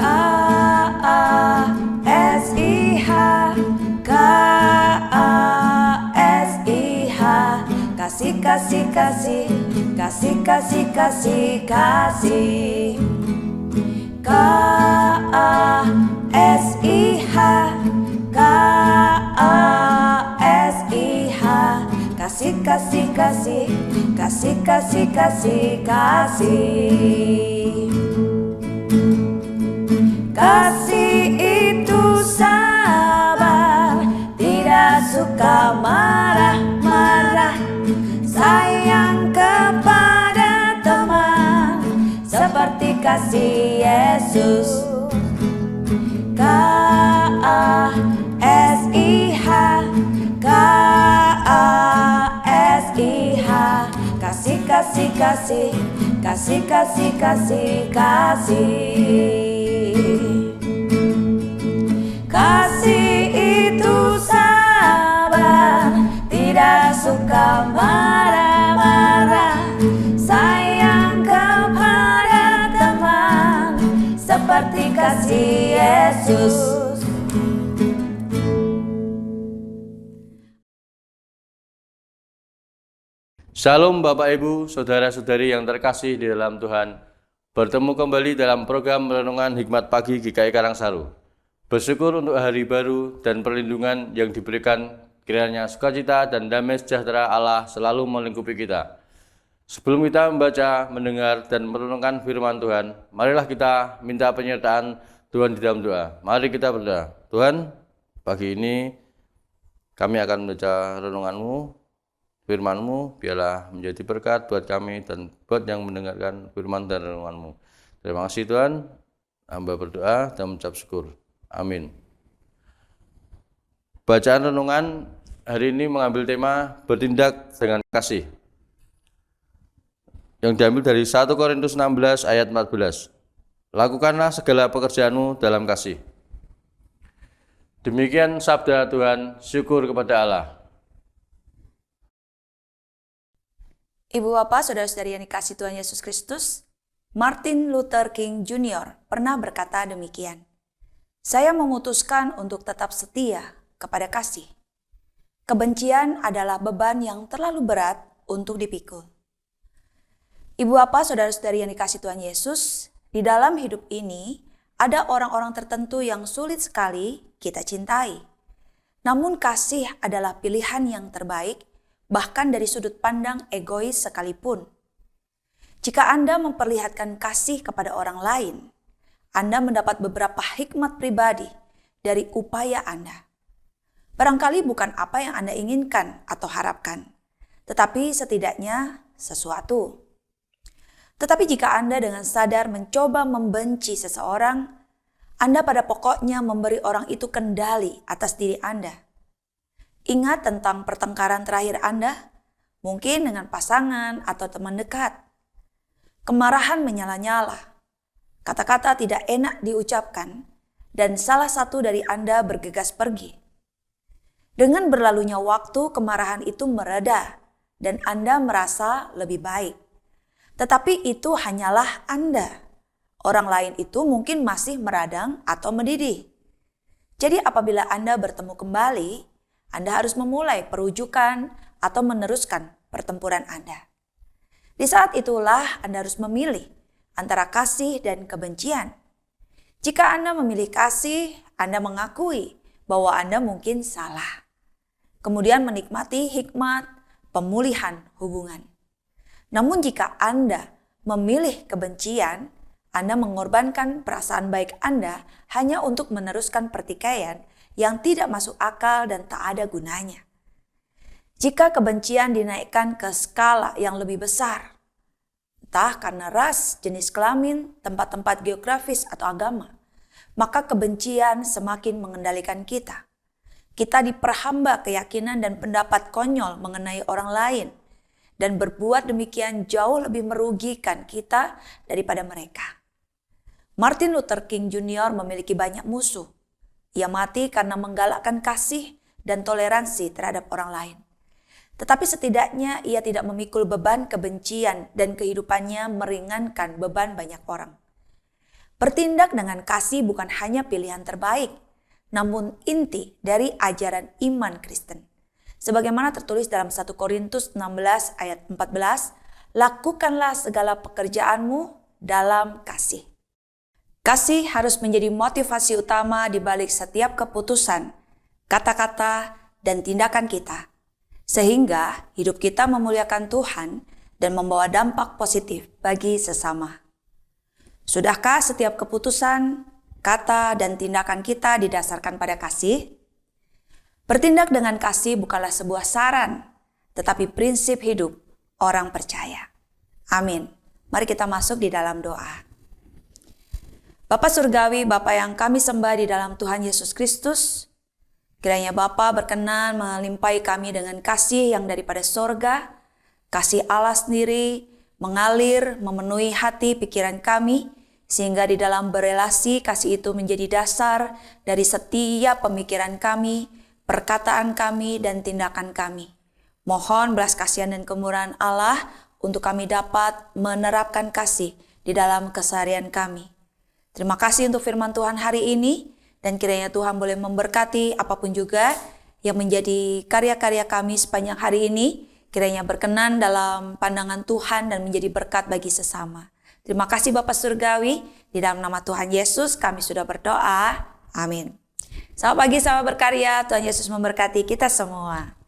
K-A-S-I-H, K-A-S-I-H, kasih, kasih, kasih, kasih, kasih, kasih, kasih. K-A-S-I-H, K-A-S-I-H, kasih, kasih, kasih, kasih, kasih, kasih, kasih. Kasih itu sabar, tidak suka marah-marah, sayang kepada teman, seperti kasih Yesus. K-A-S-I-H, K-A-S-I-H, kasih, kasih, kasih, kasih, kasih, kasih, kasih. Kasih itu sabar, tidak suka marah-marah, sayang kepada teman, seperti kasih Yesus. Shalom Bapak Ibu, Saudara-saudari yang terkasih di dalam Tuhan. Bertemu kembali dalam program Renungan Hikmat Pagi GKI Karangsaru. Bersyukur untuk hari baru dan perlindungan yang diberikan, kiranya sukacita dan damai sejahtera Allah selalu melingkupi kita. Sebelum kita membaca, mendengar, dan merenungkan firman Tuhan, marilah kita minta penyertaan Tuhan di dalam doa. Mari kita berdoa. Tuhan, pagi ini kami akan membaca renungan-Mu, firman-Mu, biarlah menjadi berkat buat kami dan buat yang mendengarkan firman dan renungan-Mu. Terima kasih Tuhan, hamba berdoa dan mengucap syukur. Amin. Bacaan renungan hari ini mengambil tema bertindak dengan kasih, yang diambil dari 1 Korintus 16 ayat 14. Lakukanlah segala pekerjaanmu dalam kasih. Demikian sabda Tuhan, syukur kepada Allah. Ibu Bapak, Saudara-saudari yang dikasihi Tuhan Yesus Kristus, Martin Luther King Jr. pernah berkata demikian. Saya memutuskan untuk tetap setia kepada kasih. Kebencian adalah beban yang terlalu berat untuk dipikul. Ibu Bapak, Saudara-saudari yang dikasihi Tuhan Yesus, di dalam hidup ini ada orang-orang tertentu yang sulit sekali kita cintai. Namun kasih adalah pilihan yang terbaik, bahkan dari sudut pandang egois sekalipun. Jika Anda memperlihatkan kasih kepada orang lain, Anda mendapat beberapa hikmat pribadi dari upaya Anda. Barangkali bukan apa yang Anda inginkan atau harapkan, tetapi setidaknya sesuatu. Tetapi jika Anda dengan sadar mencoba membenci seseorang, Anda pada pokoknya memberi orang itu kendali atas diri Anda. Ingat tentang pertengkaran terakhir Anda, mungkin dengan pasangan atau teman dekat. Kemarahan menyala-nyala, kata-kata tidak enak diucapkan, dan salah satu dari Anda bergegas pergi. Dengan berlalunya waktu, kemarahan itu mereda dan Anda merasa lebih baik. Tetapi itu hanyalah Anda. Orang lain itu mungkin masih meradang atau mendidih. Jadi apabila Anda bertemu kembali, Anda harus memulai perujukan atau meneruskan pertempuran Anda. Di saat itulah Anda harus memilih antara kasih dan kebencian. Jika Anda memilih kasih, Anda mengakui bahwa Anda mungkin salah. Kemudian menikmati hikmat pemulihan hubungan. Namun jika Anda memilih kebencian, Anda mengorbankan perasaan baik Anda hanya untuk meneruskan pertikaian yang tidak masuk akal dan tak ada gunanya. Jika kebencian dinaikkan ke skala yang lebih besar, entah karena ras, jenis kelamin, tempat-tempat geografis atau agama, maka kebencian semakin mengendalikan kita. Kita diperhamba keyakinan dan pendapat konyol mengenai orang lain, dan berbuat demikian jauh lebih merugikan kita daripada mereka. Martin Luther King Jr. memiliki banyak musuh. Ia mati karena menggalakkan kasih dan toleransi terhadap orang lain. Tetapi setidaknya ia tidak memikul beban kebencian dan kehidupannya meringankan beban banyak orang. Bertindak dengan kasih bukan hanya pilihan terbaik, namun inti dari ajaran iman Kristen. Sebagaimana tertulis dalam 1 Korintus 16 ayat 14, lakukanlah segala pekerjaanmu dalam kasih. Kasih harus menjadi motivasi utama di balik setiap keputusan, kata-kata, dan tindakan kita. Sehingga hidup kita memuliakan Tuhan dan membawa dampak positif bagi sesama. Sudahkah setiap keputusan, kata, dan tindakan kita didasarkan pada kasih? Bertindak dengan kasih bukanlah sebuah saran, tetapi prinsip hidup orang percaya. Amin. Mari kita masuk di dalam doa. Bapa Surgawi, Bapa yang kami sembah di dalam Tuhan Yesus Kristus, kiranya Bapa berkenan melimpahi kami dengan kasih yang daripada sorga, kasih Allah sendiri mengalir, memenuhi hati pikiran kami, sehingga di dalam berelasi kasih itu menjadi dasar dari setiap pemikiran kami, perkataan kami, dan tindakan kami. Mohon belas kasihan dan kemurahan Allah untuk kami dapat menerapkan kasih di dalam keseharian kami. Terima kasih untuk firman Tuhan hari ini, dan kiranya Tuhan boleh memberkati apapun juga yang menjadi karya-karya kami sepanjang hari ini, kiranya berkenan dalam pandangan Tuhan dan menjadi berkat bagi sesama. Terima kasih Bapa Surgawi, di dalam nama Tuhan Yesus kami sudah berdoa. Amin. Selamat pagi, selamat berkarya. Tuhan Yesus memberkati kita semua.